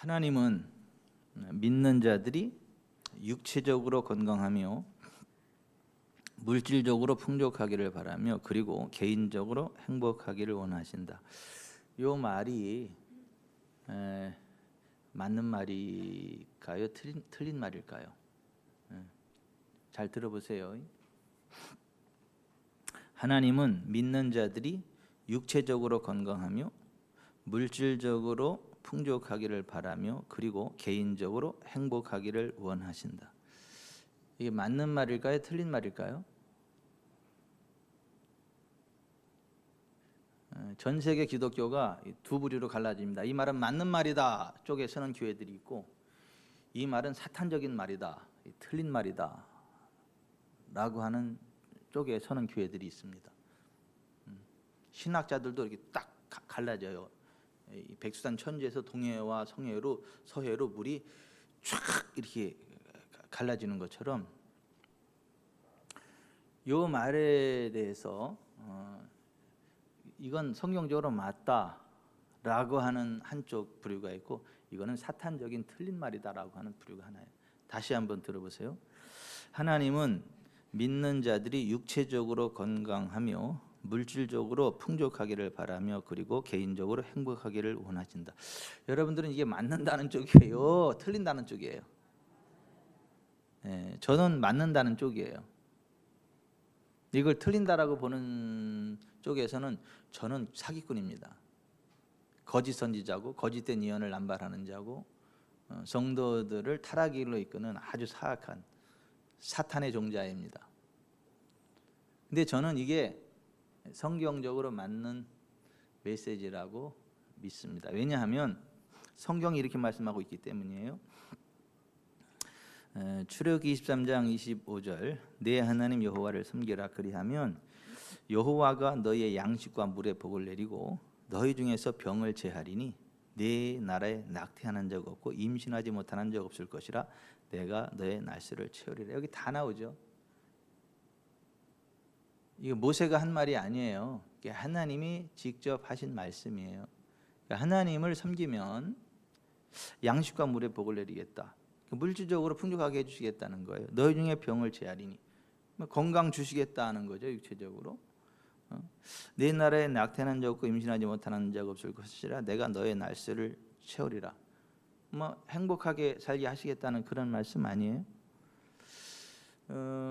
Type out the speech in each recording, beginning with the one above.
하나님은 믿는 자들이 육체적으로 건강하며 물질적으로 풍족하기를 바라며 그리고 개인적으로 행복하기를 원하신다. 이 말이 맞는 말일까요? 틀린 말일까요? 잘 들어보세요. 하나님은 믿는 자들이 육체적으로 건강하며 물질적으로 풍족하기를 바라며 그리고 개인적으로 행복하기를 원하신다. 이게 맞는 말일까요? 틀린 말일까요? 전 세계 기독교가 두 부류로 갈라집니다. 이 말은 맞는 말이다 쪽에 서는 교회들이 있고, 이 말은 사탄적인 말이다, 틀린 말이다 라고 하는 쪽에 서는 교회들이 있습니다. 신학자들도 이렇게 딱 갈라져요. 백두산 천지에서 동해와 서해로 물이 쫙 이렇게 갈라지는 것처럼 이 말에 대해서 이건 성경적으로 맞다라고 하는 한쪽 부류가 있고, 이거는 사탄적인 틀린 말이다라고 하는 부류가 하나예요. 다시 한번 들어보세요. 하나님은 믿는 자들이 육체적으로 건강하며 물질적으로 풍족하기를 바라며 그리고 개인적으로 행복하기를 원하신다. 여러분들은 이게 맞는다는 쪽이에요? 틀린다는 쪽이에요? 저는 맞는다는 쪽이에요. 이걸 틀린다라고 보는 쪽에서는 저는 사기꾼입니다. 거짓 선지자고 거짓된 예언을 남발하는 자고 성도들을 타락길로 이끄는 아주 사악한 사탄의 종자입니다. 근데 저는 이게 성경적으로 맞는 메시지라고 믿습니다. 왜냐하면 성경이 이렇게 말씀하고 있기 때문이에요. 출애굽기 23장 25절 내 하나님 여호와를 섬기라 그리하면 여호와가 너희의 양식과 물에 복을 내리고 너희 중에서 병을 제하리니 네 나라에 낙태하는 적 없고 임신하지 못하는 적 없을 것이라 내가 너의 날수를 채우리라. 여기 다 나오죠. 이거 모세가 한 말이 아니에요. 하나님이 직접 하신 말씀이에요. 하나님을 섬기면 양식과 물에 복을 내리겠다. 물질적으로 풍족하게 해주시겠다는 거예요. 너희 중에 병을 제하리니 건강 주시겠다는 거죠. 육체적으로 내 나라에 낙태하는 적 없고 임신하지 못하는 적 없을 것이라 내가 너의 날수를 채우리라. 행복하게 살게 하시겠다는 그런 말씀 아니에요?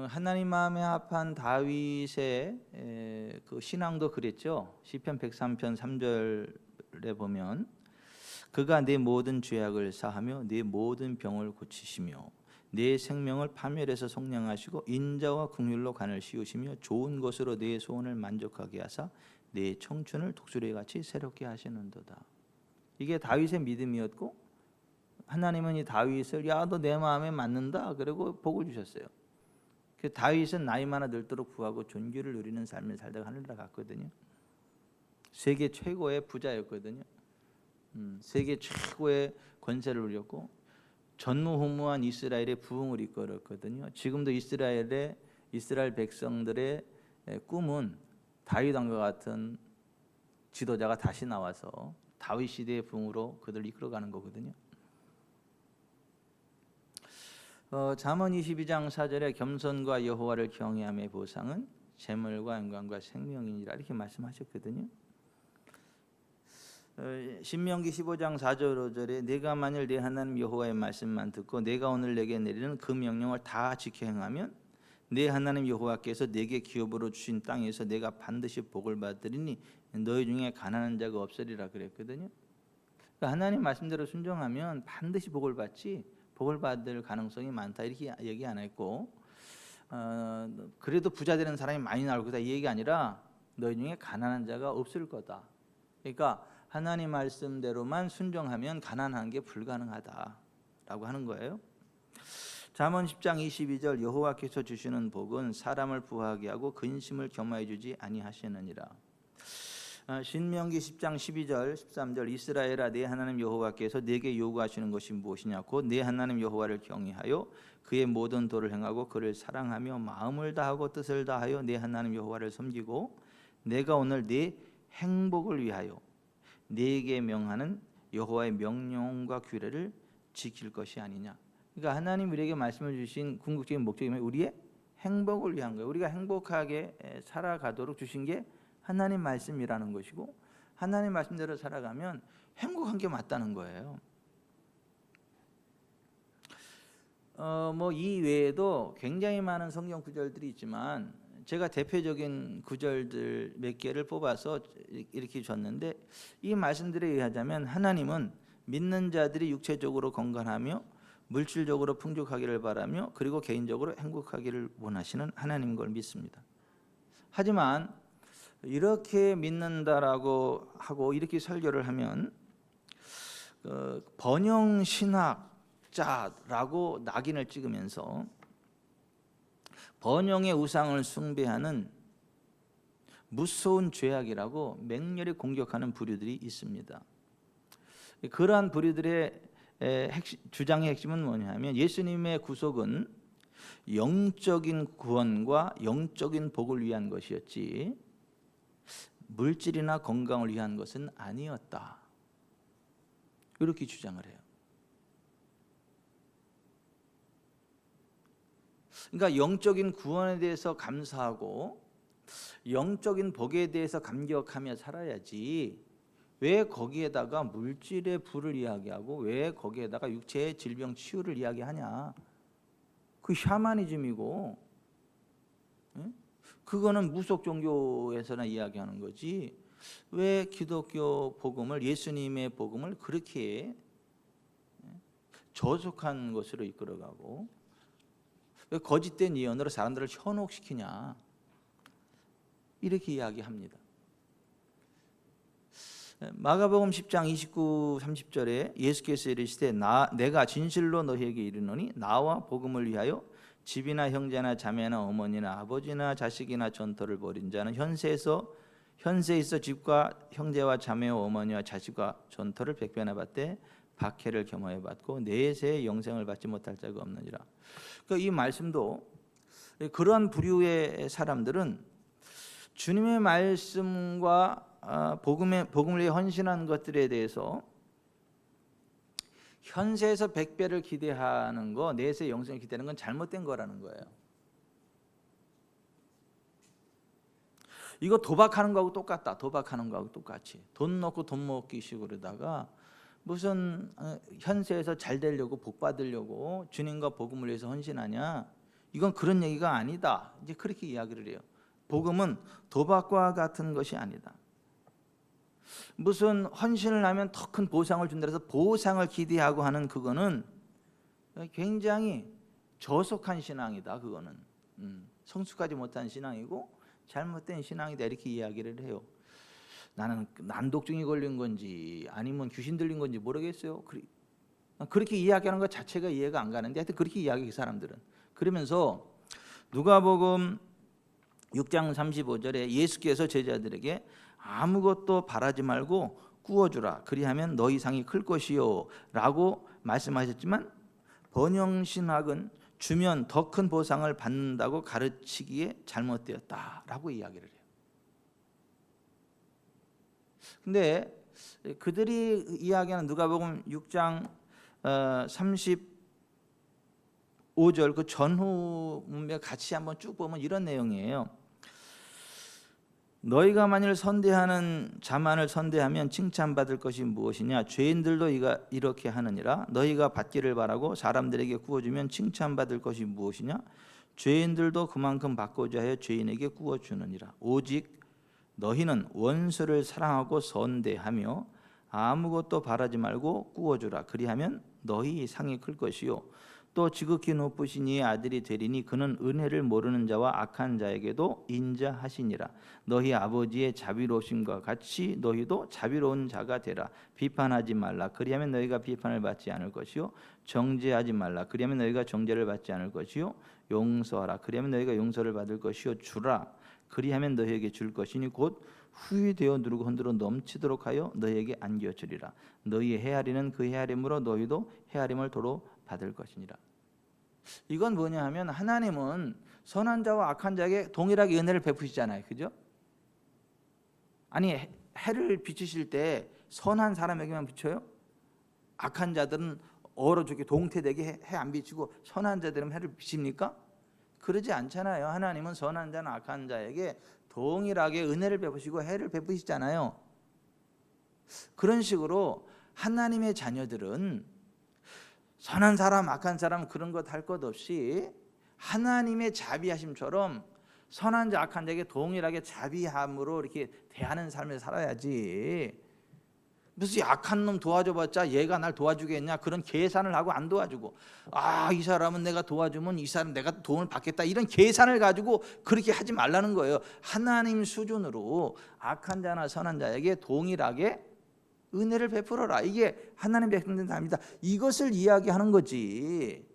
하나님 마음에 합한 다윗의 그 신앙도 그랬죠. 시편 103편 3절에 보면 그가 내 모든 죄악을 사하며 내 모든 병을 고치시며 내 생명을 파멸해서 속량하시고 인자와 긍휼로 간을 씌우시며 좋은 것으로 내 소원을 만족하게 하사 내 청춘을 독수리같이 새롭게 하시는도다. 이게 다윗의 믿음이었고, 하나님은 이 다윗을 야 너 내 마음에 맞는다 그리고 복을 주셨어요. 다윗은 나이마다 늙도록 부하고 존귀를 누리는 삶을 살다가 하늘나라 갔거든요. 세계 최고의 부자였거든요. 세계 최고의 권세를 누렸고 전무후무한 이스라엘의 부흥을 이끌었거든요. 지금도 이스라엘 백성들의 꿈은 다윗 왕과 같은 지도자가 다시 나와서 다윗 시대의 부흥으로 그들을 이끌어가는 거거든요. 잠언 22장 4절에 겸손과 여호와를 경외함의 보상은 재물과 영광과 생명이니라 이렇게 말씀하셨거든요. 신명기 15장 4절 5절에 내가 만일 내 하나님 여호와의 말씀만 듣고 내가 오늘 내게 내리는 그 명령을 다 지켜 행하면 내 하나님 여호와께서 내게 기업으로 주신 땅에서 내가 반드시 복을 받으리니 너희 중에 가난한 자가 없으리라 그랬거든요. 그러니까 하나님 말씀대로 순종하면 반드시 복을 받지, 복을 받을 가능성이 많다 이렇게 얘기 안 했고, 그래도 부자 되는 사람이 많이 나올 거다 이 얘기 아니라 너희 중에 가난한 자가 없을 거다. 그러니까 하나님 말씀대로만 순종하면 가난한 게 불가능하다라고 하는 거예요. 잠언 10장 22절 여호와께서 주시는 복은 사람을 부하게 하고 근심을 겸하여 주지 아니하시느니라. 신명기 10장 12절 13절 이스라엘아 내 하나님 여호와께서 내게 요구하시는 것이 무엇이냐 곧 내 하나님 여호와를 경외하여 그의 모든 도를 행하고 그를 사랑하며 마음을 다하고 뜻을 다하여 내 하나님 여호와를 섬기고 내가 오늘 네 행복을 위하여 네게 명하는 여호와의 명령과 규례를 지킬 것이 아니냐. 그러니까 하나님 우리에게 말씀을 주신 궁극적인 목적이 우리의 행복을 위한 거예요. 우리가 행복하게 살아가도록 주신 게 하나님 말씀이라는 것이고, 하나님 말씀대로 살아가면 행복한 게 맞다는 거예요. 뭐 이 외에도 굉장히 많은 성경 구절들이 있지만 제가 대표적인 구절들 몇 개를 뽑아서 이렇게 줬는데, 이 말씀들에 의하자면 하나님은 믿는 자들이 육체적으로 건강하며 물질적으로 풍족하기를 바라며 그리고 개인적으로 행복하기를 원하시는 하나님인 걸 믿습니다. 하지만 이렇게 믿는다라고 하고 이렇게 설교를 하면 번영 신학자라고 낙인을 찍으면서 번영의 우상을 숭배하는 무서운 죄악이라고 맹렬히 공격하는 부류들이 있습니다. 그러한 부류들의 주장의 핵심은 뭐냐면, 예수님의 구속은 영적인 구원과 영적인 복을 위한 것이었지 물질이나 건강을 위한 것은 아니었다, 이렇게 주장을 해요. 그러니까 영적인 구원에 대해서 감사하고 영적인 복에 대해서 감격하며 살아야지, 왜 거기에다가 물질의 부를 이야기하고 왜 거기에다가 육체의 질병 치유를 이야기하냐. 그 샤머니즘이고, 그거는 무속 종교에서나 이야기하는 거지, 왜 기독교 복음을, 예수님의 복음을 그렇게 저속한 것으로 이끌어가고 왜 거짓된 예언으로 사람들을 현혹시키냐, 이렇게 이야기합니다. 마가복음 10장 29, 30절에 예수께서 이르시되 내가 진실로 너희에게 이르노니 나와 복음을 위하여 집이나 형제나 자매나 어머니나 아버지나 자식이나 전토를 벌인 자는 현세에 있어 집과 형제와 자매와 어머니와 자식과 전토를 100배나 받되 박해를 겸하여 받고 내세에 영생을 받지 못할 자가 없느니라. 그러니까 이 말씀도 그러한 부류의 사람들은 주님의 말씀과 복음을 위해 헌신한 것들에 대해서 현세에서 100배를 기대하는 거, 내세 영생을 기대하는 건 잘못된 거라는 거예요. 이거 도박하는 거하고 똑같다. 도박하는 거하고 똑같이 돈 넣고 돈 먹기 식으로다가 무슨 현세에서 잘 되려고 복 받으려고 주님과 복음을 위해서 헌신하냐, 이건 그런 얘기가 아니다, 이제 그렇게 이야기를 해요. 복음은 도박과 같은 것이 아니다. 무슨 헌신을 하면 더 큰 보상을 준다 해서 보상을 기대하고 하는 그거는 굉장히 저속한 신앙이다. 그거는 성숙하지 못한 신앙이고 잘못된 신앙이다, 이렇게 이야기를 해요. 나는 난독증이 걸린 건지 아니면 귀신 들린 건지 모르겠어요. 그렇게 이야기하는 것 자체가 이해가 안 가는데 하여튼 그렇게 이야기해, 사람들은. 그러면서 누가복음 6장 35절에 예수께서 제자들에게 아무것도 바라지 말고 꾸어주라, 그리하면 너희 상이 클 것이요 라고 말씀하셨지만, 번영신학은 주면 더 큰 보상을 받는다고 가르치기에 잘못되었다라고 이야기를 해요. 근데 그들이 이야기하는 누가복음 6장 35절 그 전후 문맥 같이 한번 쭉 보면 이런 내용이에요. 너희가 만일 선대하는 자만을 선대하면 칭찬받을 것이 무엇이냐, 죄인들도 이렇게 하느니라. 너희가 받기를 바라고 사람들에게 구워주면 칭찬받을 것이 무엇이냐, 죄인들도 그만큼 받고자 하여 죄인에게 구워주느니라. 오직 너희는 원수를 사랑하고 선대하며 아무것도 바라지 말고 구워주라, 그리하면 너희 상이 클 것이요 또 지극히 높으신 이의 아들이 되리니 그는 은혜를 모르는 자와 악한 자에게도 인자하시니라. 너희 아버지의 자비로우심과 같이 너희도 자비로운 자가 되라. 비판하지 말라, 그리하면 너희가 비판을 받지 않을 것이요 정죄하지 말라, 그리하면 너희가 정죄를 받지 않을 것이요 용서하라, 그리하면 너희가 용서를 받을 것이요 주라, 그리하면 너희에게 줄 것이니 곧 후히 되어 누르고 흔들어 넘치도록 하여 너희에게 안겨주리라. 너희의 헤아리는 그 헤아림으로 너희도 헤아림을 도로 받을 것이니라. 이건 뭐냐 하면, 하나님은 선한 자와 악한 자에게 동일하게 은혜를 베푸시잖아요. 그죠? 아니 해를 비추실 때 선한 사람에게만 비춰요? 악한 자들은 얼어 죽게 동태되게 해 안 비치고 선한 자들은 해를 비칩니까? 그러지 않잖아요. 하나님은 선한 자나 악한 자에게 동일하게 은혜를 베푸시고 해를 베푸시잖아요. 그런 식으로 하나님의 자녀들은 선한 사람 악한 사람 그런 것 할 것 없이 하나님의 자비하심처럼 선한 자 악한 자에게 동일하게 자비함으로 이렇게 대하는 삶을 살아야지. 무슨 악한 놈 도와줘봤자 얘가 날 도와주겠냐 그런 계산을 하고 안 도와주고, 이 사람은 내가 도와주면 이 사람 내가 도움을 받겠다 이런 계산을 가지고 그렇게 하지 말라는 거예요. 하나님 수준으로 악한 자나 선한 자에게 동일하게 은혜를 베풀어라. 이게 하나님 백성된 삶이다. 이것을 이야기하는 거지.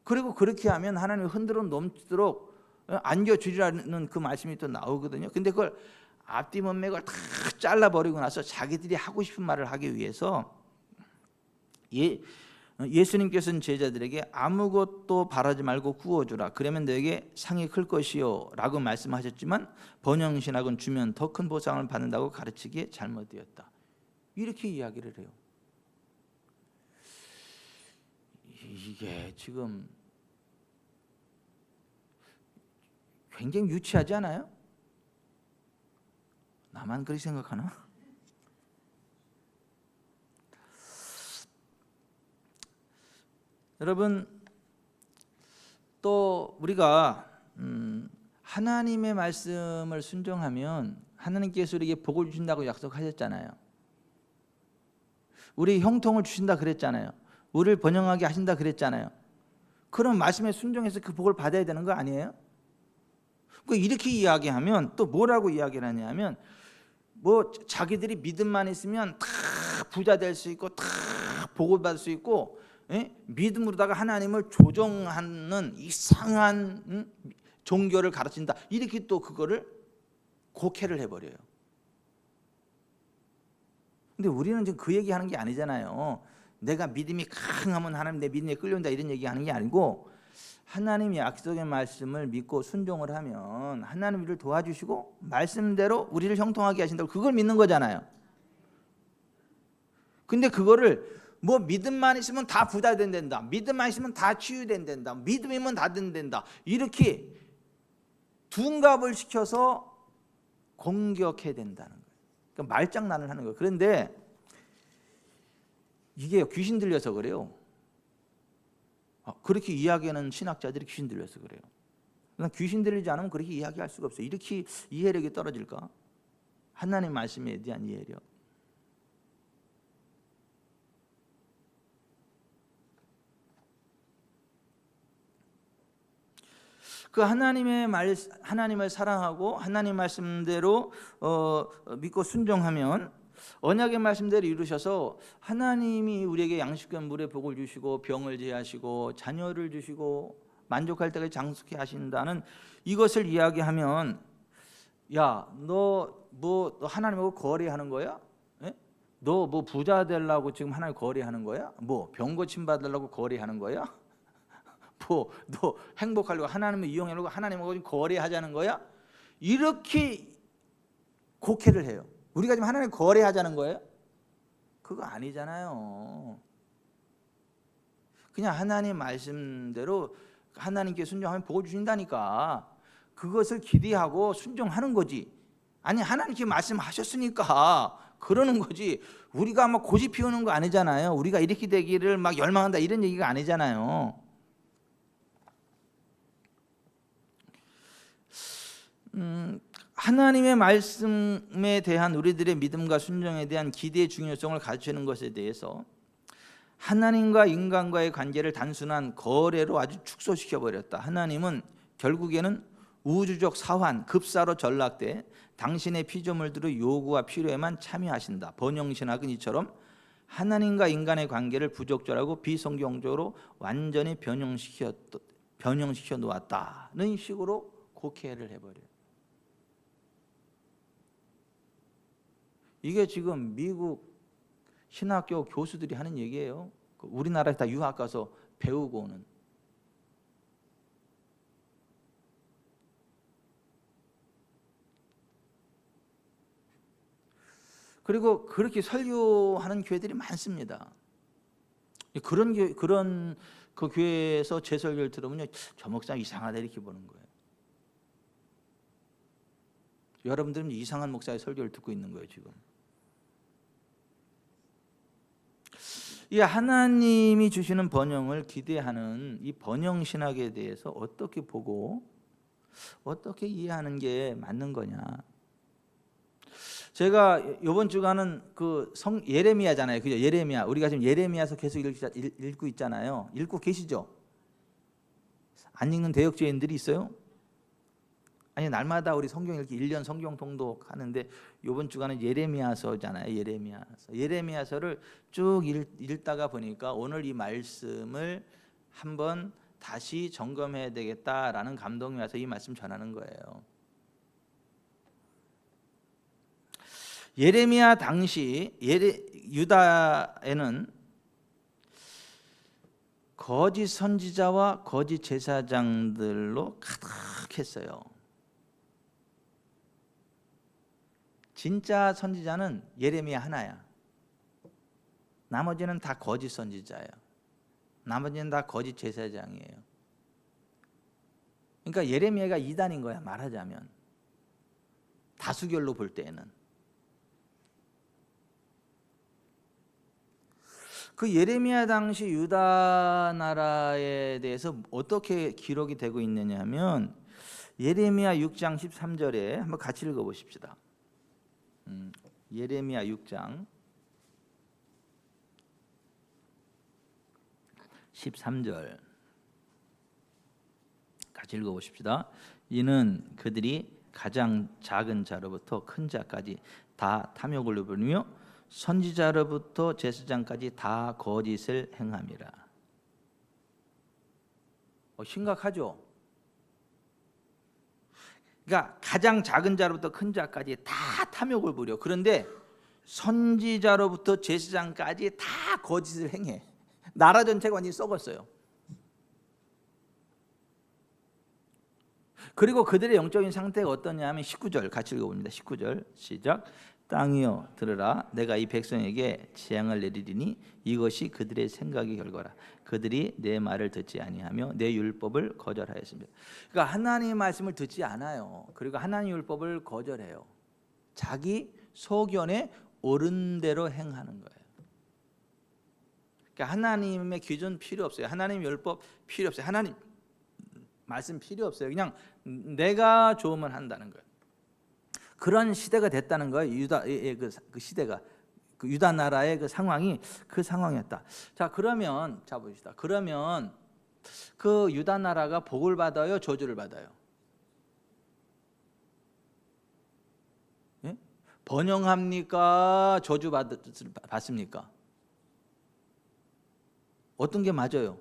그리고 그렇게 하면 하나님이 흔들어 넘치도록 안겨주리라는 그 말씀이 또 나오거든요. 근데 그걸 앞뒤 문맥을 다 잘라버리고 나서 자기들이 하고 싶은 말을 하기 위해서 예수님께서는 제자들에게 아무것도 바라지 말고 구워주라. 그러면 너에게 상이 클 것이요 라고 말씀하셨지만 번영신학은 주면 더 큰 보상을 받는다고 가르치기에 잘못되었다. 이렇게 이야기를 해요. 이게 지금 굉장히 유치하지 않아요? 나만 그렇게 생각하나? 여러분, 또 우리가 하나님의 말씀을 순종하면 하나님께서 우리에게 복을 주신다고 약속하셨잖아요. 우리 형통을 주신다 그랬잖아요. 우리를 번영하게 하신다 그랬잖아요. 그럼 말씀에 순종해서 그 복을 받아야 되는 거 아니에요? 이렇게 이야기하면 또 뭐라고 이야기를 하냐면, 뭐 자기들이 믿음만 있으면 다 부자 될 수 있고 다 복을 받을 수 있고, 믿음으로다가 하나님을 조종하는 이상한 종교를 가르친다. 이렇게 또 그거를 곡해를 해버려요. 근데 우리는 지금 그 얘기하는 게 아니잖아요. 내가 믿음이 강하면 하나님 내 믿음에 끌려온다 이런 얘기하는 게 아니고, 하나님의 약속의 말씀을 믿고 순종을 하면 하나님 우리를 도와주시고 말씀대로 우리를 형통하게 하신다고, 그걸 믿는 거잖아요. 근데 그거를 뭐 믿음만 있으면 다 부자 된다, 믿음만 있으면 다 치유된다, 믿음이면 다 된다, 이렇게 둔갑을 시켜서 공격해야 된다는 거예요. 그러니까 말장난을 하는 거예요. 그런데 이게 귀신 들려서 그래요. 그렇게 이야기하는 신학자들이 귀신 들려서 그래요. 귀신 들리지 않으면 그렇게 이야기할 수가 없어요. 이렇게 이해력이 떨어질까? 하나님 말씀에 대한 이해력. 그 하나님을 사랑하고 하나님 말씀대로 믿고 순종하면 언약의 말씀대로 이루셔서 하나님이 우리에게 양식과 물의 복을 주시고 병을 제하시고 자녀를 주시고 만족할 때까지 장수케 하신다는 이것을 이야기하면, 야, 너 하나님하고 거래하는 거야? 너 뭐 부자 되려고 지금 하나님 거래하는 거야? 뭐 병 고침 받으려고 거래하는 거야? 뭐 너 행복하려고 하나님을 이용하려고 하나님하고 거래하자는 거야? 이렇게 곡해를 해요. 우리가 지금 하나님 거래하자는 거예요? 그거 아니잖아요. 그냥 하나님 말씀대로 하나님께 순종하면 복을 주신다니까 그것을 기대하고 순종하는 거지. 아니, 하나님께 말씀하셨으니까 그러는 거지. 우리가 막 고집 피우는 거 아니잖아요. 우리가 이렇게 되기를 막 열망한다 이런 얘기가 아니잖아요. 하나님의 말씀에 대한 우리들의 믿음과 순종에 대한 기대의 중요성을 가르치는 것에 대해서 하나님과 인간과의 관계를 단순한 거래로 아주 축소시켜 버렸다. 하나님은 결국에는 우주적 사환, 급사로 전락돼 당신의 피조물들의 요구와 필요에만 참여하신다. 번영신학은 이처럼 하나님과 인간의 관계를 부적절하고 비성경적으로 완전히 변형시켜 놓았다는 식으로 곡해를 해버려요. 이게 지금 미국 신학교 교수들이 하는 얘기예요. 우리나라에 다 유학 가서 배우고 오는. 그리고 그렇게 설교하는 교회들이 많습니다. 그런 그 교회에서 제 설교를 들으면요, 저 목사 이상하다 이렇게 보는 거예요. 여러분들은 이상한 목사의 설교를 듣고 있는 거예요 지금. 이 하나님이 주시는 번영을 기대하는 이 번영 신학에 대해서 어떻게 보고 어떻게 이해하는 게 맞는 거냐. 제가 이번 주간은 그 예레미야잖아요, 그죠? 예레미야, 우리가 지금 예레미야서 계속 읽고 있잖아요. 읽고 계시죠? 안 읽는 대역죄인들이 있어요? 아니, 날마다 우리 성경 읽기 1년 성경 통독 하는데 이번 주간은 예레미야서잖아요. 예레미야서를 쭉 읽다가 보니까 오늘 이 말씀을 한번 다시 점검해야 되겠다라는 감동이 와서 이 말씀 전하는 거예요. 예레미야 당시 유다에는 거짓 선지자와 거짓 제사장들로 가득했어요. 진짜 선지자는 예레미야 하나야. 나머지는 다 거짓 선지자예요. 나머지는 다 거짓 제사장이에요. 그러니까 예레미야가 이단인 거야, 말하자면. 다수결로 볼 때에는. 그 예레미야 당시 유다 나라에 대해서 어떻게 기록이 되고 있느냐 하면 예레미야 6장 13절에 한번 같이 읽어보십시다. 예레미야 6장 13절 같이 읽어보십시다. 이는 그들이 가장 작은 자로부터 큰 자까지 다 탐욕을 부리며 선지자로부터 제사장까지 다 거짓을 행함이라. 심각하죠? 그러니까 가장 작은 자로부터 큰 자까지 다 탐욕을 부려. 그런데 선지자로부터 제사장까지 다 거짓을 행해. 나라 전체가 완전히 썩었어요. 그리고 그들의 영적인 상태가 어떠냐 하면 19절 같이 읽어봅니다. 19절 시작. 땅이여 들으라, 내가 이 백성에게 재앙을 내리리니 이것이 그들의 생각의 결과라. 그들이 내 말을 듣지 아니하며 내 율법을 거절하였습니다. 그러니까 하나님의 말씀을 듣지 않아요. 그리고 하나님 율법을 거절해요. 자기 소견에 옳은 대로 행하는 거예요. 그러니까 하나님의 기준 필요 없어요. 하나님 율법 필요 없어요. 하나님 말씀 필요 없어요. 그냥 내가 좋으면 한다는 거예요. 그런 시대가 됐다는 거예요. 유다의 그 시대가, 그 유다 나라의 그 상황이 그 상황이었다. 자, 그러면 자 봅시다. 그러면 그 유다 나라가 복을 받아요, 저주를 받아요? 예? 번영합니까? 저주 받습니까? 어떤 게 맞아요?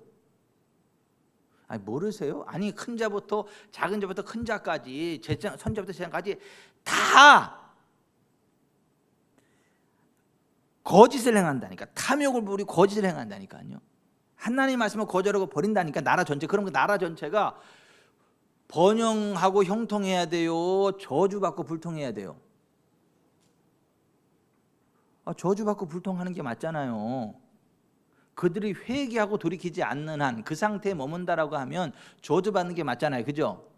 아니, 모르세요? 아니, 큰 자부터 작은 자부터 큰 자까지, 선자부터 제사장까지 다 거짓을 행한다니까. 탐욕을 부리고 거짓을 행한다니까요. 하나님 말씀을 거절하고 버린다니까. 나라 전체. 그럼 그 나라 전체가 번영하고 형통해야 돼요, 저주받고 불통해야 돼요? 저주받고 불통하는 게 맞잖아요. 그들이 회개하고 돌이키지 않는 한 그 상태에 머문다라고 하면 저주받는 게 맞잖아요, 그죠?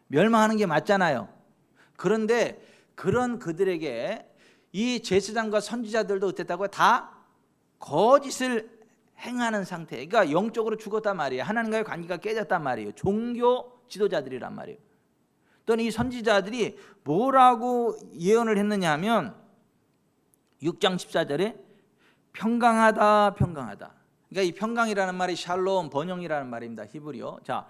멸망하는 게 맞잖아요. 그런데 그런 그들에게 이 제사장과 선지자들도 어땠다고요? 다 거짓을 행하는 상태. 그러니까 영적으로 죽었단 말이에요. 하나님과의 관계가 깨졌단 말이에요. 종교 지도자들이란 말이에요. 또는 이 선지자들이 뭐라고 예언을 했느냐 하면 6장 14절에 평강하다, 평강하다. 그러니까 이 평강이라는 말이 샬롬, 번영이라는 말입니다. 히브리어. 자,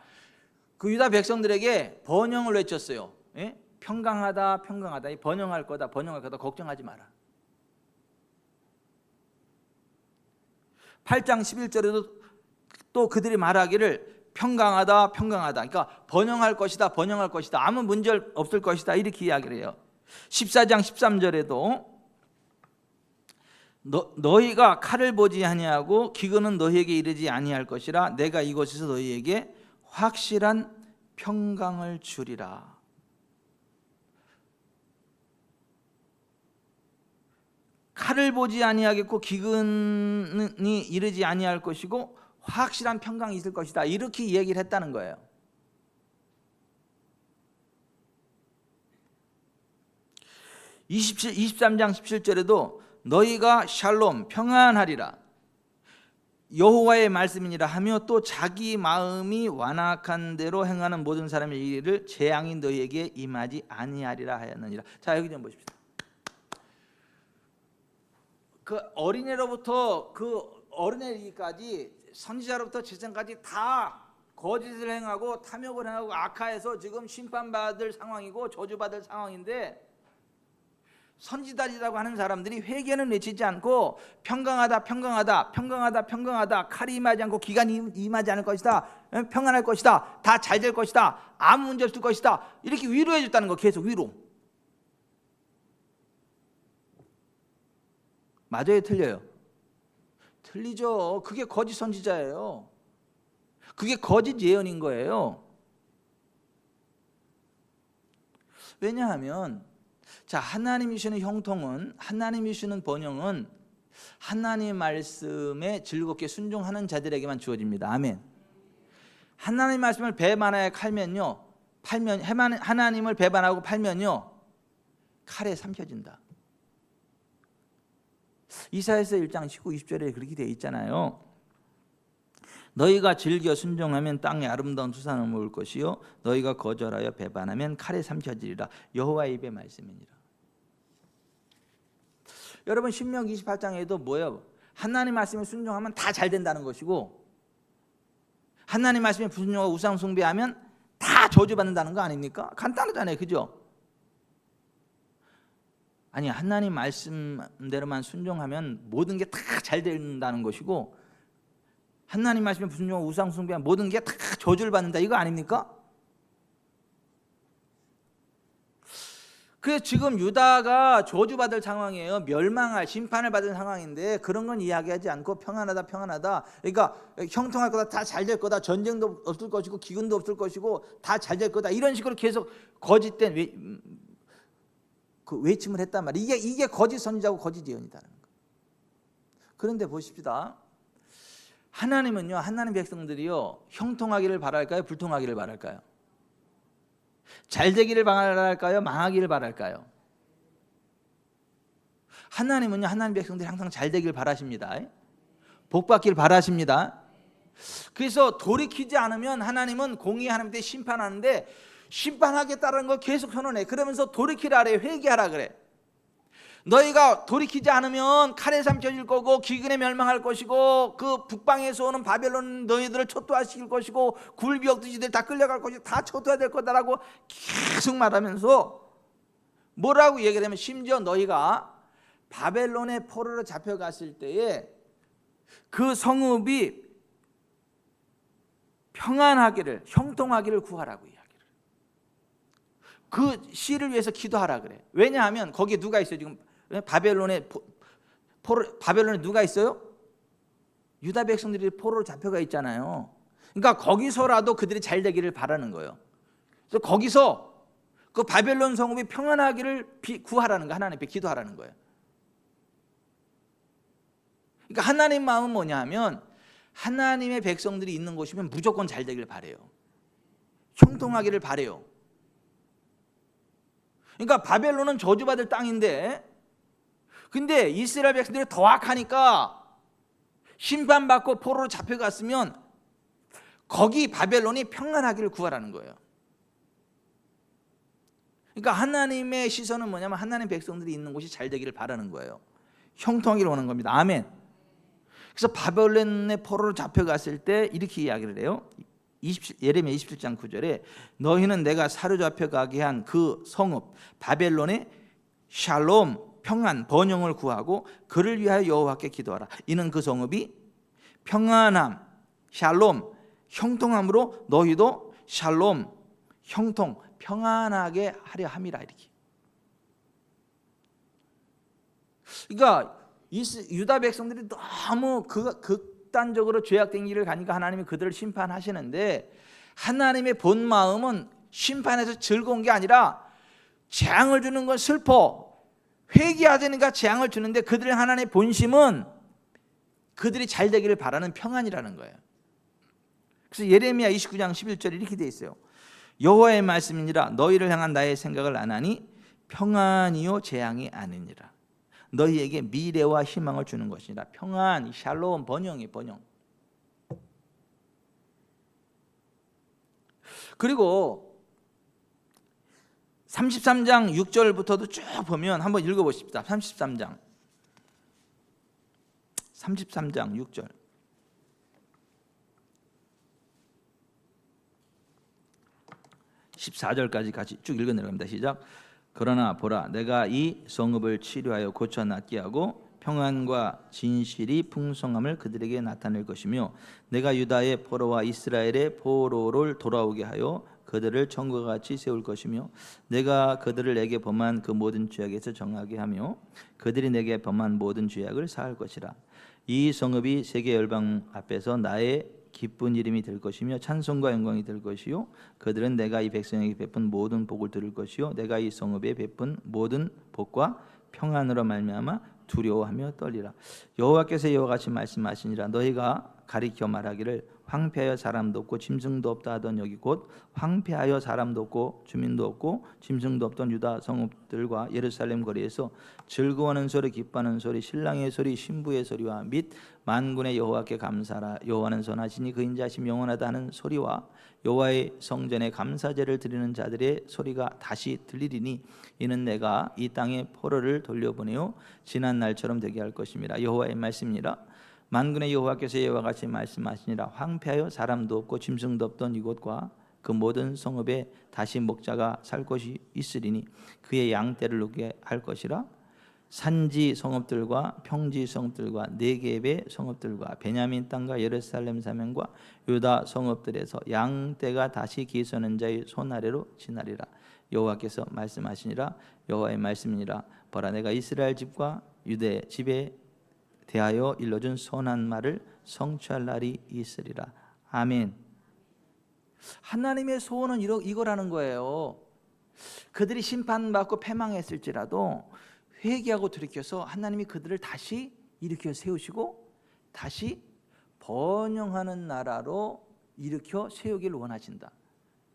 그 유다 백성들에게 번영을 외쳤어요. 예? 평강하다, 평강하다. 번영할 거다, 번영할 거다. 걱정하지 마라. 8장 11절에도 또 그들이 말하기를 평강하다, 평강하다. 그러니까 번영할 것이다, 번영할 것이다. 아무 문제 없을 것이다. 이렇게 이야기를 해요. 14장 13절에도 너희가 칼을 보지 아니하고 기근은 너희에게 이르지 아니할 것이라. 내가 이곳에서 너희에게 확실한 평강을 주리라. 칼을 보지 아니하겠고 기근이 이르지 아니할 것이고 확실한 평강이 있을 것이다. 이렇게 얘기를 했다는 거예요. 이 23장 17절에도 너희가 샬롬 평안하리라 여호와의 말씀이니라 하며 또 자기 마음이 완악한 대로 행하는 모든 사람의 일을 재앙이 너희에게 임하지 아니하리라 하였느니라. 자, 여기 좀 보십시오. 그 어린애로부터 그 어린애까지 선지자로부터 제사장까지 다 거짓을 행하고 탐욕을 행하고 악하여서 지금 심판받을 상황이고 저주받을 상황인데, 선지자라고 하는 사람들이 회개는 외치지 않고 평강하다 평강하다 평강하다 평강하다, 칼이 임하지 않고 기간이 임하지 않을 것이다, 평안할 것이다, 다 잘 될 것이다, 아무 문제 없을 것이다, 이렇게 위로해 줬다는 거. 계속 위로. 맞아요, 틀려요? 틀리죠. 그게 거짓 선지자예요. 그게 거짓 예언인 거예요. 왜냐하면 자, 하나님이 주시는 형통은, 하나님이 주시는 번영은 하나님 말씀에 즐겁게 순종하는 자들에게만 주어집니다. 아멘. 하나님 말씀을 배반하여 칼면요, 하나님을 배반하고 팔면요, 칼에 삼켜진다. 이사야서 1장 19, 20절에 그렇게 되어 있잖아요. 너희가 즐겨 순종하면 땅에 아름다운 수산을 먹을 것이요 너희가 거절하여 배반하면 칼에 삼켜지리라. 여호와의 입의 말씀이니라. 여러분, 신명기 28장에도 뭐예요? 하나님 말씀에 순종하면 다 잘 된다는 것이고, 하나님 말씀에 불순종하고 우상 숭배하면 다 저주받는다는 거 아닙니까? 간단하잖아요, 그죠? 아니, 하나님 말씀대로만 순종하면 모든 게 다 잘 된다는 것이고, 하나님 말씀에 불순종하고 우상 숭배하면 모든 게 다 저주를 받는다, 이거 아닙니까? 그래서 지금 유다가 저주받을 상황이에요. 멸망할, 심판을 받은 상황인데 그런 건 이야기하지 않고 평안하다 평안하다, 그러니까 형통할 거다, 다 잘 될 거다, 전쟁도 없을 것이고 기근도 없을 것이고 다 잘 될 거다, 이런 식으로 계속 거짓된 그 외침을 했단 말이에요. 이게 거짓 선지자고 거짓 예언이다는 거. 그런데 보십시다. 하나님은요, 하나님 백성들이요, 형통하기를 바랄까요, 불통하기를 바랄까요? 잘 되기를 바랄까요, 망하기를 바랄까요? 하나님은요, 하나님 백성들이 항상 잘 되기를 바라십니다. 복 받기를 바라십니다. 그래서 돌이키지 않으면 하나님은 공의 하나님 때 심판하는데, 심판하겠다는 걸 계속 선언해. 그러면서 돌이키라 그래, 회개하라 그래. 너희가 돌이키지 않으면 칼에 삼켜질 거고 기근에 멸망할 것이고, 그 북방에서 오는 바벨론 너희들을 초토화시킬 것이고, 굴비역듯이들 다 끌려갈 것이고 다 초토화될 거다라고 계속 말하면서 뭐라고 얘기를 하면, 심지어 너희가 바벨론의 포로로 잡혀갔을 때에 그 성읍이 평안하기를, 형통하기를 구하라고 이야기를. 그 시를 위해서 기도하라 그래. 왜냐하면 거기에 누가 있어요? 지금 바벨론에 누가 있어요? 유다 백성들이 포로로 잡혀가 있잖아요. 그러니까 거기서라도 그들이 잘 되기를 바라는 거예요. 그래서 거기서 그 바벨론 성읍이 평안하기를 구하라는 거, 하나님 앞에 기도하라는 거예요. 그러니까 하나님 마음은 뭐냐 하면, 하나님의 백성들이 있는 곳이면 무조건 잘 되기를 바래요. 형통하기를 바래요. 그러니까 바벨론은 저주받을 땅인데, 근데 이스라엘 백성들이 더 악하니까 심판받고 포로로 잡혀갔으면 거기 바벨론이 평안하기를 구하라는 거예요. 그러니까 하나님의 시선은 뭐냐면, 하나님 백성들이 있는 곳이 잘 되기를 바라는 거예요. 형통하기를 원하는 겁니다. 아멘. 그래서 바벨론의 포로로 잡혀갔을 때 이렇게 이야기를 해요. 예레미야 27장 9절에 너희는 내가 사로잡혀 가게 한 그 성읍 바벨론의 샬롬 평안 번영을 구하고 그를 위하여 여호와께 기도하라. 이는 그 성읍이 평안함, 샬롬, 형통함으로 너희도 샬롬, 형통, 평안하게 하려 함이라. 이렇게. 그러니까 유다 백성들이 너무 극단적으로 죄악된 길을 가니까 하나님이 그들을 심판하시는데, 하나님의 본 마음은 심판에서 즐거운 게 아니라 재앙을 주는 건 슬퍼, 회개하자니까 재앙을 주는데 그들의 하나님의 본심은 그들이 잘 되기를 바라는 평안이라는 거예요. 그래서 예레미야 29장 11절에 이렇게 돼 있어요. 여호와의 말씀이니라 너희를 향한 나의 생각을 안 하니 평안이요 재앙이 아니니라. 너희에게 미래와 희망을 주는 것이니라. 평안, 샬롬, 번영이 번영. 그리고 33장 6절부터도 쭉 보면 한번 읽어보십시다. 33장 6절 14절까지 같이 쭉 읽어 내려갑니다. 시작. 그러나 보라 내가 이 성읍을 치료하여 고쳐 낫게 하고 평안과 진실이 풍성함을 그들에게 나타낼 것이며 내가 유다의 포로와 이스라엘의 포로를 돌아오게 하여 그들을 천국과 같이 세울 것이며 내가 그들을 내게 범한 그 모든 죄악에서 정하게 하며 그들이 내게 범한 모든 죄악을 사할 것이라. 이 성읍이 세계 열방 앞에서 나의 기쁜 이름이 될 것이며 찬송과 영광이 될 것이요 그들은 내가 이 백성에게 베푼 모든 복을 들을 것이요 내가 이 성읍에 베푼 모든 복과 평안으로 말미암아 두려워하며 떨리라. 여호와께서 이와 같이 말씀하시니라. 너희가 가리켜 말하기를 황폐하여 사람도 없고 짐승도 없다 하던 여기 곧 황폐하여 사람도 없고 주민도 없고 짐승도 없던 유다 성읍들과 예루살렘 거리에서 즐거워하는 소리 기뻐하는 소리 신랑의 소리 신부의 소리와 및 만군의 여호와께 감사하라. 여호와는 선하시니 그인 자심 영원하다 하는 소리와 여호와의 성전에 감사제를 드리는 자들의 소리가 다시 들리리니 이는 내가 이 땅에 포로를 돌려보내어 지난 날처럼 되게 할 것입니다. 여호와의 말씀이니라. 만군의 여호와께서 이와 같이 말씀하시니라. 황폐하여 사람도 없고 짐승도 없던 이곳과 그 모든 성읍에 다시 목자가 살 곳이 있으리니 그의 양떼를 누게 할 것이라. 산지 성읍들과 평지 성읍들과 네겝의 성읍들과 베냐민 땅과 예루살렘 사면과 유다 성읍들에서 양떼가 다시 기서는 자의 손 아래로 지나리라. 여호와께서 말씀하시니라. 여호와의 말씀이니라. 보라 내가 이스라엘 집과 유대 집에 대하여 일러준 선한 말을 성취할 날이 있으리라. 아멘. 하나님의 소원은 이거라는 거예요. 그들이 심판받고 패망했을지라도 회개하고 돌이켜서 하나님이 그들을 다시 일으켜 세우시고 다시 번영하는 나라로 일으켜 세우기를 원하신다.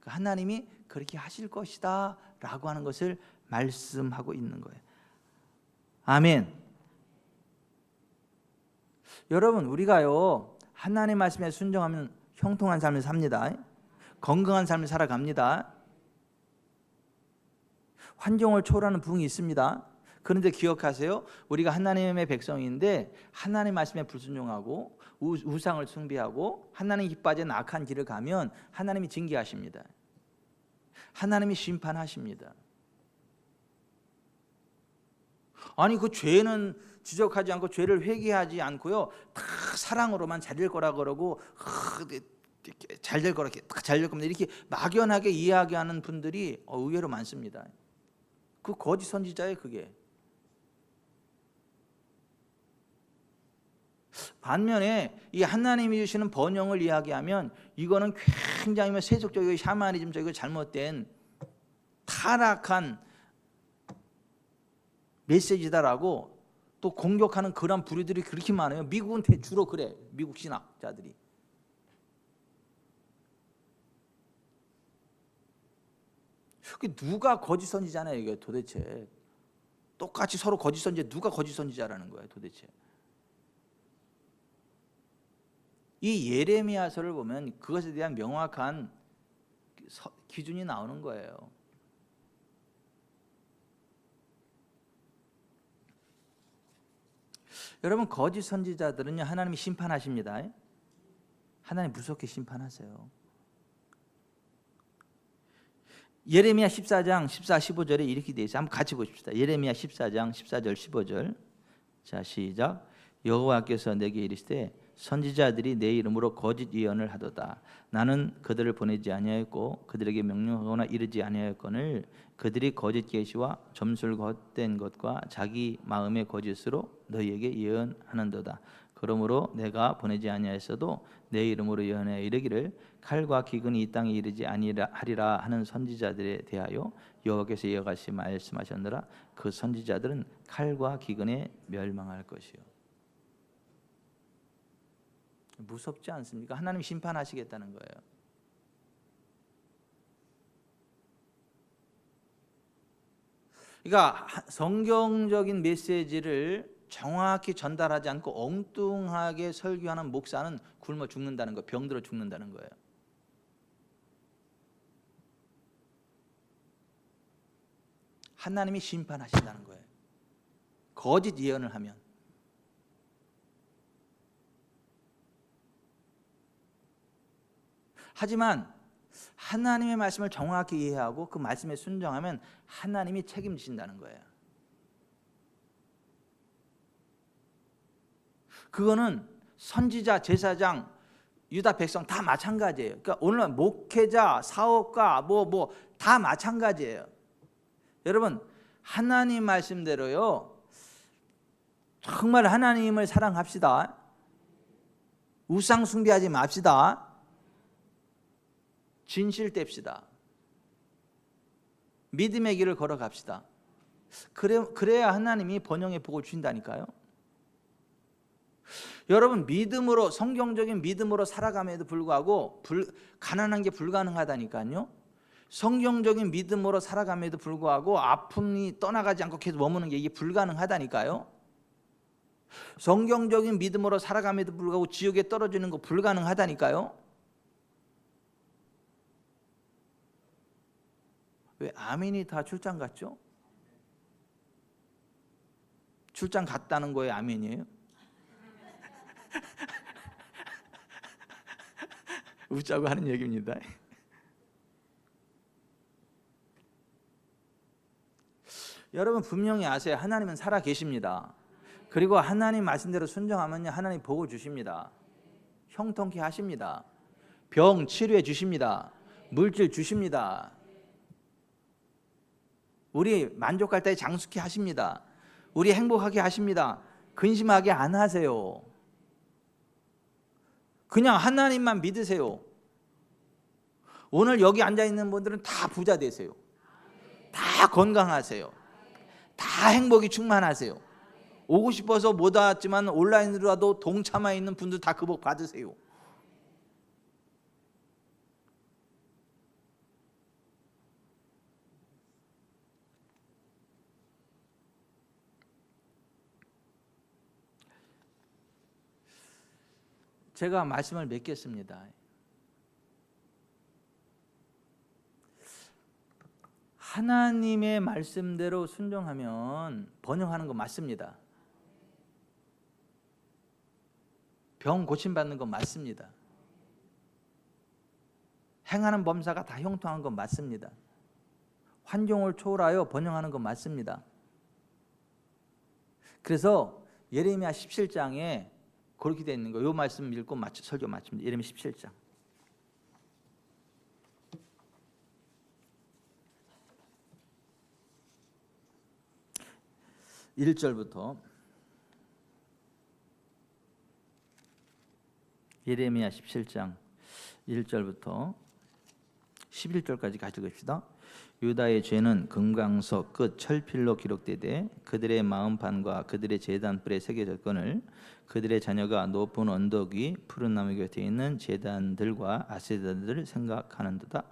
하나님이 그렇게 하실 것이다 라고 하는 것을 말씀하고 있는 거예요. 아멘. 여러분 우리가요 하나님 말씀에 순종하면 형통한 삶을 삽니다. 건강한 삶을 살아갑니다. 환경을 초월하는 부흥이 있습니다. 그런데 기억하세요. 우리가 하나님의 백성인데 하나님 말씀에 불순종하고 우상을 숭배하고 하나님 기뻐하지 악한 길을 가면 하나님이 징계하십니다. 하나님이 심판하십니다. 아니 그 죄는 지적하지 않고 죄를 회개하지 않고요 다 사랑으로만 잘 될 거라 그러고 잘 될 거라 잘 될 겁니다 이렇게 막연하게 이야기하는 분들이 의외로 많습니다. 그 거짓 선지자예요. 그게 반면에 이 하나님이 주시는 번영을 이야기하면 이거는 굉장히 세속적이고 샤머니즘적이고 잘못된 타락한 메시지다라고 또 공격하는 그런 부류들이 그렇게 많아요. 미국은 주로 그래. 미국 신학자들이. 누가 거짓 선지자냐 이게 도대체. 똑같이 서로 거짓 선지자 누가 거짓 선지자라는 거예요 도대체. 이 예레미야서를 보면 그것에 대한 명확한 기준이 나오는 거예요. 여러분 거짓 선지자들은요 하나님이 심판하십니다. 하나님 무섭게 심판하세요. 예레미야 14장 14, 15절에 이렇게 되어 있어요. 한번 같이 보십시다. 예레미야 14장 14절 15절. 자 시작. 여호와께서 내게 이르시되 선지자들이 내 이름으로 거짓 예언을 하도다. 나는 그들을 보내지 아니하였고 그들에게 명령하거나 이르지 아니하였거늘 그들이 거짓 계시와 점술 헛된 것과 자기 마음의 거짓으로 너희에게 예언하는도다. 그러므로 내가 보내지 아니하였어도 내 이름으로 예언하여 이르기를 칼과 기근이 이 땅에 이르지 아니하리라 하는 선지자들에 대하여 여호와께서 이와 같이 말씀하셨느라 그 선지자들은 칼과 기근에 멸망할 것이요. 무섭지 않습니까? 하나님 심판하시겠다는 거예요. 그러니까 성경적인 메시지를 정확히 전달하지 않고 엉뚱하게 설교하는 목사는 굶어 죽는다는 거, 병들어 죽는다는 거예요. 하나님이 심판하신다는 거예요. 거짓 예언을 하면. 하지만 하나님의 말씀을 정확히 이해하고 그 말씀에 순종하면 하나님이 책임지신다는 거예요. 그거는 선지자, 제사장, 유다 백성 다 마찬가지예요. 그러니까 오늘 목회자, 사업가 뭐 다 마찬가지예요. 여러분, 하나님 말씀대로요. 정말 하나님을 사랑합시다. 우상 숭배하지 맙시다. 진실됩시다. 믿음의 길을 걸어갑시다. 그래야 하나님이 번영의 복을 주신다니까요. 여러분, 믿음으로, 성경적인 믿음으로 살아감에도 불구하고 가난한 게 불가능하다니까요. 성경적인 믿음으로 살아감에도 불구하고 아픔이 떠나가지 않고 계속 머무는 게 이게 불가능하다니까요. 성경적인 믿음으로 살아감에도 불구하고 지옥에 떨어지는 거 불가능하다니까요. 왜 아멘이 다 출장 갔죠? 출장 갔다는 거에 아멘이에요? 웃자고 하는 얘기입니다. 여러분 분명히 아세요. 하나님은 살아 계십니다. 그리고 하나님 말씀대로 순종하면요, 하나님 복을 주십니다. 형통케 하십니다. 병 치료해 주십니다. 물질 주십니다. 우리 만족할 때 장수케 하십니다. 우리 행복하게 하십니다. 근심하게 안 하세요. 그냥 하나님만 믿으세요. 오늘 여기 앉아있는 분들은 다 부자 되세요. 다 건강하세요. 다 행복이 충만하세요. 오고 싶어서 못 왔지만 온라인으로라도 동참해 있는 분들 다 그 복 받으세요. 제가 말씀을 맺겠습니다. 하나님의 말씀대로 순종하면 번영하는 거 맞습니다. 병 고침받는 건 맞습니다. 행하는 범사가 다 형통한 건 맞습니다. 환경을 초월하여 번영하는 건 맞습니다. 그래서 예레미야 17장에 그렇게 되어 있는 거예요. 이 말씀 읽고 설교 마칩니다. 예레미야 17장 1절부터 예레미야 17장 1절부터 11절까지 같이 읽읍시다. 유다의 죄는 금강석 끝 철필로 기록되되 그들의 마음판과 그들의 제단불에 새겨졌거늘 그들의 자녀가 높은 언덕 위 푸른 나무 곁에 있는 제단들과 아세라들을 생각하는도다.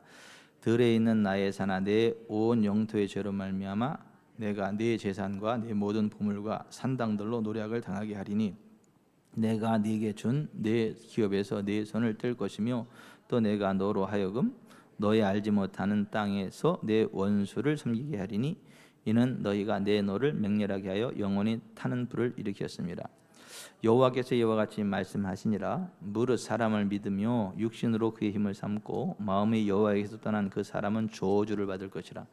들에 있는 나의 산아 내 온 영토의 죄로 말미암아 내가 네 재산과 네 모든 보물과 산당들로 노략을 당하게 하리니 내가 네게 준 내 기업에서 네 손을 뗄 것이며 또 내가 너로 하여금 너의 알지 못하는 땅에서 내 원수를 섬기게 하리니 이는 너희가 내 노를 맹렬하게 하여 영원히 타는 불을 일으켰습니다. 여호와께서 이와 같이 말씀하시니라. 무릇 사람을 믿으며 육신으로 그의 힘을 삼고 마음이 여호와에게서 떠난 그 사람은 저주를 받을 것이라.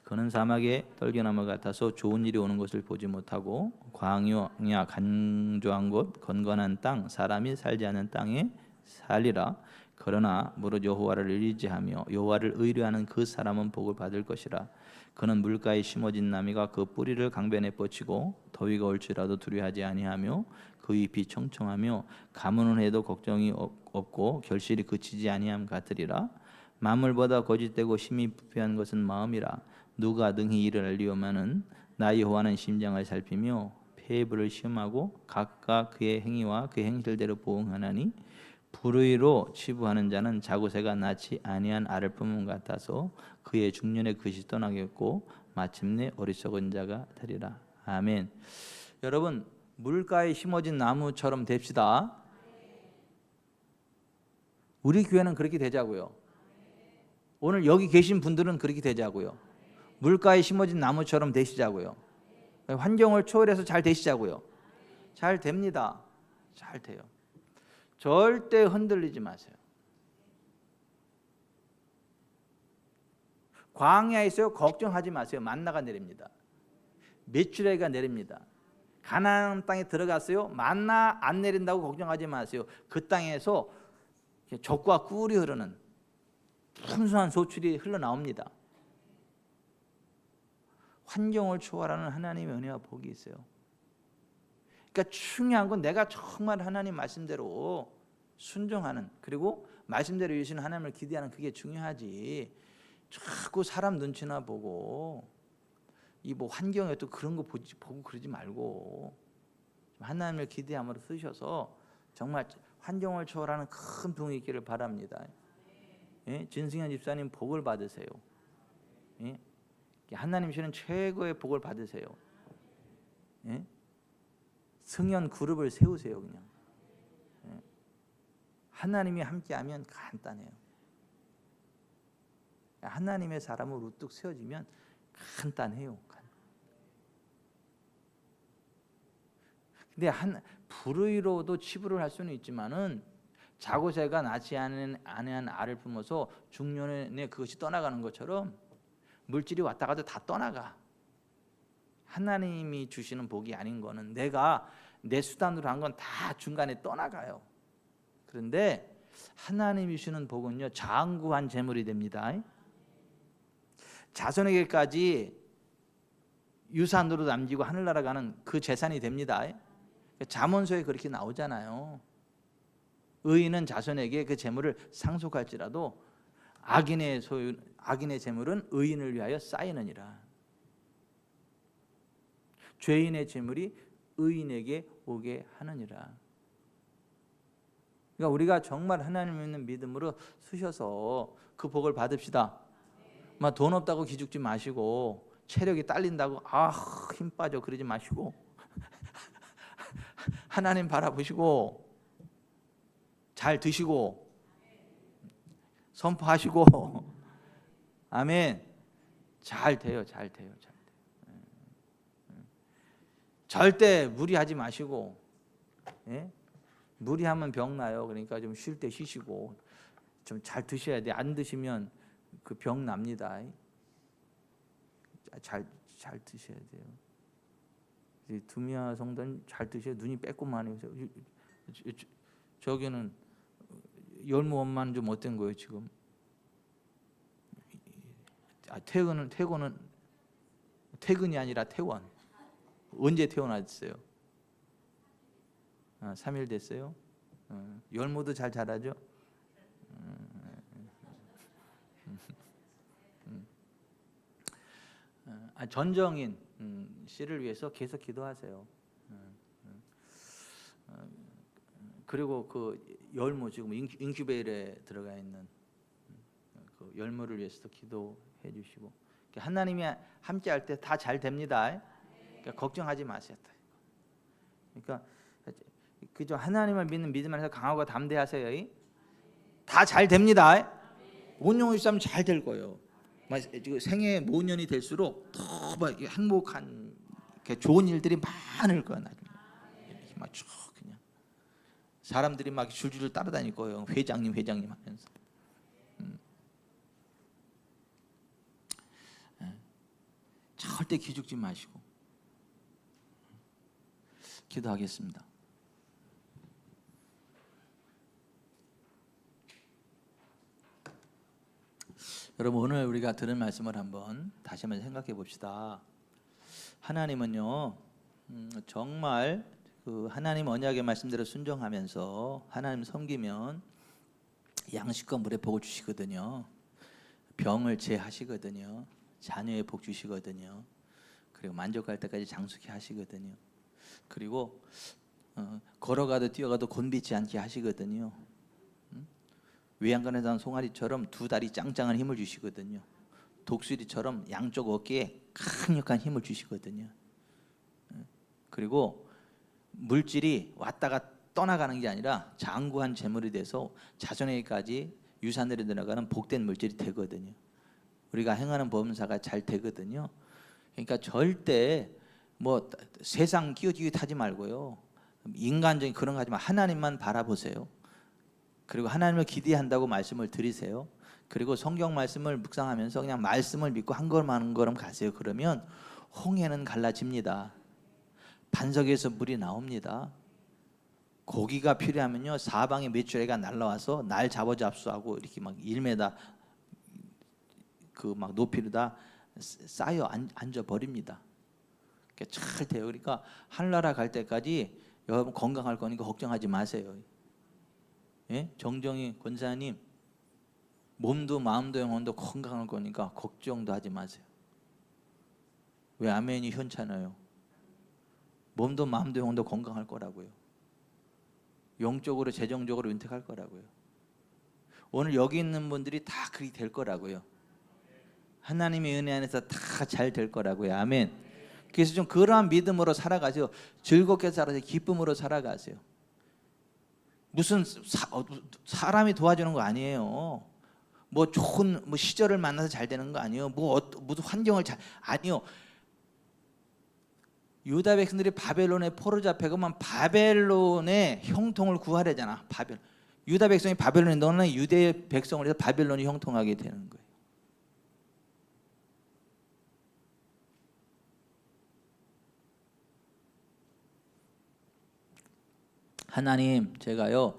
그는 사막의 떨겨나무 같아서 좋은 일이 오는 것을 보지 못하고 광야 간조한 곳 건건한 땅 사람이 살지 않는 땅에 살리라. 그러나 무릇 여호와를 의지하며 여호와를 의뢰하는 그 사람은 복을 받을 것이라. 그는 물가에 심어진 나무가 그 뿌리를 강변에 뻗치고 더위가 올지라도 두려워하지 아니하며 그 잎이 청청하며 가무는 해도 걱정이 없고 결실이 그치지 아니함 같으리라. 만물보다 거짓되고 심히 부패한 것은 마음이라. 누가 능히 이를 알리오마는 나 여호와는 심장을 살피며 폐부를 시험하고 각각 그의 행위와 그의 행실대로 보응하나니 불의로 치부하는 자는 자고새가 낳지 아니한 알을 품음 같아서 그의 중년에 그것이 떠나겠고 마침내 어리석은 자가 되리라. 아멘. 여러분, 물가에 심어진 나무처럼 됩시다. 우리 교회는 그렇게 되자고요. 오늘 여기 계신 분들은 그렇게 되자고요. 물가에 심어진 나무처럼 되시자고요. 환경을 초월해서 잘 되시자고요. 잘 됩니다. 잘 돼요. 절대 흔들리지 마세요. 광야에 있어요. 걱정하지 마세요. 만나가 내립니다. 메추라기가 내립니다. 가나안 땅에 들어갔어요. 만나 안 내린다고 걱정하지 마세요. 그 땅에서 젖과 꿀이 흐르는 풍성한 소출이 흘러나옵니다. 환경을 초월하는 하나님의 은혜와 복이 있어요. 그러니까 중요한 건 내가 정말 하나님 말씀대로 순종하는, 그리고 말씀대로 이루시는 하나님을 기대하는, 그게 중요하지. 자꾸 사람 눈치나 보고 이 뭐 환경에 또 그런 거 보고 그러지 말고 하나님을 기대함으로 쓰셔서 정말 환경을 초월하는 큰 동이 있기를 바랍니다. 예? 진승현 집사님 복을 받으세요. 예? 하나님 주시는 최고의 복을 받으세요. 예? 승연 그룹을 세우세요. 그냥 예? 하나님이 함께하면 간단해요. 하나님의 사람으로 우뚝 세워지면 간단해요. 근데 불의로도 치부를 할 수는 있지만은 자고새가 낳지 않은 알을 품어서 중년에 그것이 떠나가는 것처럼 물질이 왔다 가도 다 떠나가. 하나님이 주시는 복이 아닌 거는 내가 내 수단으로 한 건 다 중간에 떠나가요. 그런데 하나님이 주시는 복은요, 장구한 재물이 됩니다. 자손에게까지 유산으로 남기고 하늘나라 가는 그 재산이 됩니다. 잠언서에 그렇게 나오잖아요. 의인은 자손에게 그 재물을 상속할지라도 악인의 재물은 의인을 위하여 쌓이느니라. 죄인의 재물이 의인에게 오게 하느니라. 그러니까 우리가 정말 하나님 믿는 믿음으로 쓰셔서 그 복을 받읍시다. 막 돈 없다고 기죽지 마시고, 체력이 딸린다고 힘 빠져 그러지 마시고, 하나님 바라보시고 잘 드시고 선포하시고, 아멘. 잘 돼요. 절대 무리하지 마시고, 예? 무리하면 병 나요. 그러니까 좀 쉴 때 쉬시고 좀 잘 드셔야 돼. 안 드시면 그 병 납니다. 잘 드셔야 돼요. 두미아 성도는 잘 드셔요. 눈이 빼꼼만 해요. 저기는 열무 엄마는 좀 어떤 거예요 지금? 퇴근이 아니라 퇴원. 언제 퇴원하셨어요? 3일 됐어요. 열무도 잘 자라죠. 전정인 씨를 위해서 계속 기도하세요. 그리고 그 열무 지금 인큐베이터에 들어가 있는 그 열무를 위해서도 기도해 주시고, 하나님이 함께 할 때 다 잘 됩니다. 그러니까 걱정하지 마세요. 그러니까 그저 하나님을 믿는 믿음 안에서 강하고 담대하세요. 다 잘 됩니다. 온영을 있으면 잘 될 거예요. 생애 모년이 될수록 더 행복한 좋은 일들이 많을 거야. 나중에 막 쭉 그냥 사람들이 막 줄줄 따라다닐 거예요. 회장님 하면서. 절대 기죽지 마시고 기도하겠습니다. 여러분, 오늘 우리가 들은 말씀을 다시 한번 생각해 봅시다. 하나님은요, 정말 하나님 언약의 말씀대로 순종하면서 하나님 섬기면 양식과 물의 복을 주시거든요. 병을 제하시거든요. 자녀의 복 주시거든요. 그리고 만족할 때까지 장수케 하시거든요. 그리고 걸어가도 뛰어가도 곤비지 않게 하시거든요. 외양간에 단 송아리처럼 두 다리 짱짱한 힘을 주시거든요. 독수리처럼 양쪽 어깨에 강력한 힘을 주시거든요. 그리고 물질이 왔다가 떠나가는 게 아니라 장구한 재물이 돼서 자손에게까지 유산으로 들어가는 복된 물질이 되거든요. 우리가 행하는 범사가 잘 되거든요. 그러니까 절대 뭐 세상 끼어지게 타지 말고요. 인간적인 그런 거 하지 마. 하나님만 바라보세요. 그리고 하나님을 기대한다고 말씀을 드리세요. 그리고 성경 말씀을 묵상하면서 그냥 말씀을 믿고 한 걸음 한 걸음 가세요. 그러면 홍해는 갈라집니다. 반석에서 물이 나옵니다. 고기가 필요하면요 사방에 메추라기가 날라와서 날 잡아잡수하고 이렇게 막 1m 그 막 높이로 다 쌓여 앉아 버립니다. 잘 돼요. 그러니까 하늘나라 갈 때까지 여러분 건강할 거니까 걱정하지 마세요. 예? 정정희 권사님 몸도 마음도 영혼도 건강할 거니까 걱정도 하지 마세요. 왜 아멘이 현찮아요? 몸도 마음도 영혼도 건강할 거라고요. 영적으로 재정적으로 윤택할 거라고요. 오늘 여기 있는 분들이 다 그리 될 거라고요. 하나님의 은혜 안에서 다 잘 될 거라고요. 아멘. 그래서 좀 그러한 믿음으로 살아가세요. 즐겁게 살아세요. 기쁨으로 살아가세요. 무슨 사람이 도와주는 거 아니에요. 뭐 좋은 뭐 시절을 만나서 잘 되는 거 아니에요. 무슨 환경을 잘 아니요. 유다 백성들이 바벨론에 포로 잡혀가면 바벨론의 형통을 구하려잖아. 유다 백성이 바벨론에 넣으면 유대 백성을 해서 바벨론이 형통하게 되는 거예요. 하나님, 제가요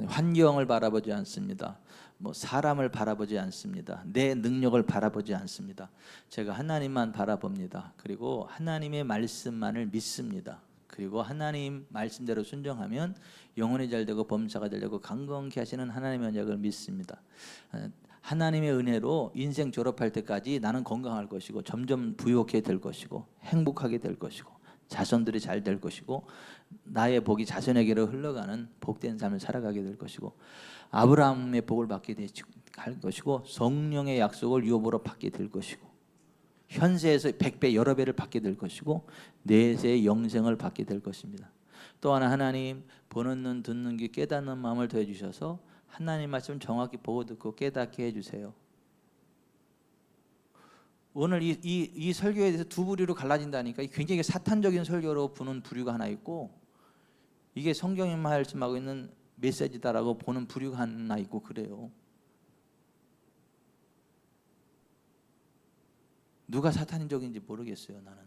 환경을 바라보지 않습니다. 뭐 사람을 바라보지 않습니다. 내 능력을 바라보지 않습니다. 제가 하나님만 바라봅니다. 그리고 하나님의 말씀만을 믿습니다. 그리고 하나님 말씀대로 순종하면 영혼이 잘 되고 범사가 잘 되고 강건케 하시는 하나님의 언약을 믿습니다. 하나님의 은혜로 인생 졸업할 때까지 나는 건강할 것이고 점점 부유하게 될 것이고 행복하게 될 것이고 자손들이 잘 될 것이고 나의 복이 자손에게로 흘러가는 복된 삶을 살아가게 될 것이고 아브라함의 복을 받게 될 것이고 성령의 약속을 유업으로 받게 될 것이고 현세에서 100배 여러 배를 받게 될 것이고 내세의 영생을 받게 될 것입니다. 또 하나 하나님 보는 눈 듣는 귀 깨닫는 마음을 더해 주셔서 하나님 말씀 정확히 보고 듣고 깨닫게 해주세요. 오늘 이 설교에 대해서 두 부류로 갈라진다니까 굉장히 사탄적인 설교로 부는 부류가 하나 있고 이게 성경이 말씀하고 있는 메시지다라고 보는 부류가 하나 있고 그래요. 누가 사탄적인지 모르겠어요. 나는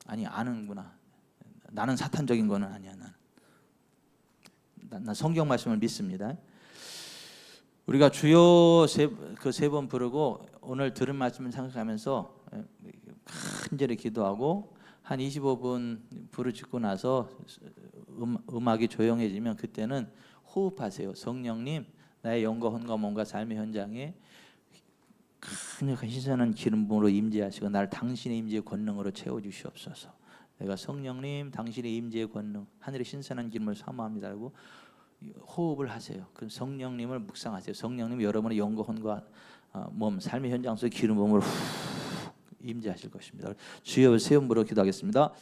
아니 아는구나. 나는 사탄적인 거는 아니야. 난 성경 말씀을 믿습니다. 우리가 주여 세 번 부르고 오늘 들은 말씀을 생각하면서 간절히 기도하고 한 25분 부르짖고 나서 음악이 조용해지면 그때는 호흡하세요. 성령님 나의 영과 혼과 몸과 삶의 현장에 강력한 신선한 기름 부음으로 임재하시고 나를 당신의 임재의 권능으로 채워주시옵소서. 내가 성령님 당신의 임재의 권능 하늘의 신선한 기름을 사모합니다 라고 호흡을 하세요. 그 성령님을 묵상하세요. 성령님 여러분의 영과 혼과 몸 삶의 현장 속에 기름 부음으로 임재하실 것입니다. 주여 세 번 부르고 기도하겠습니다.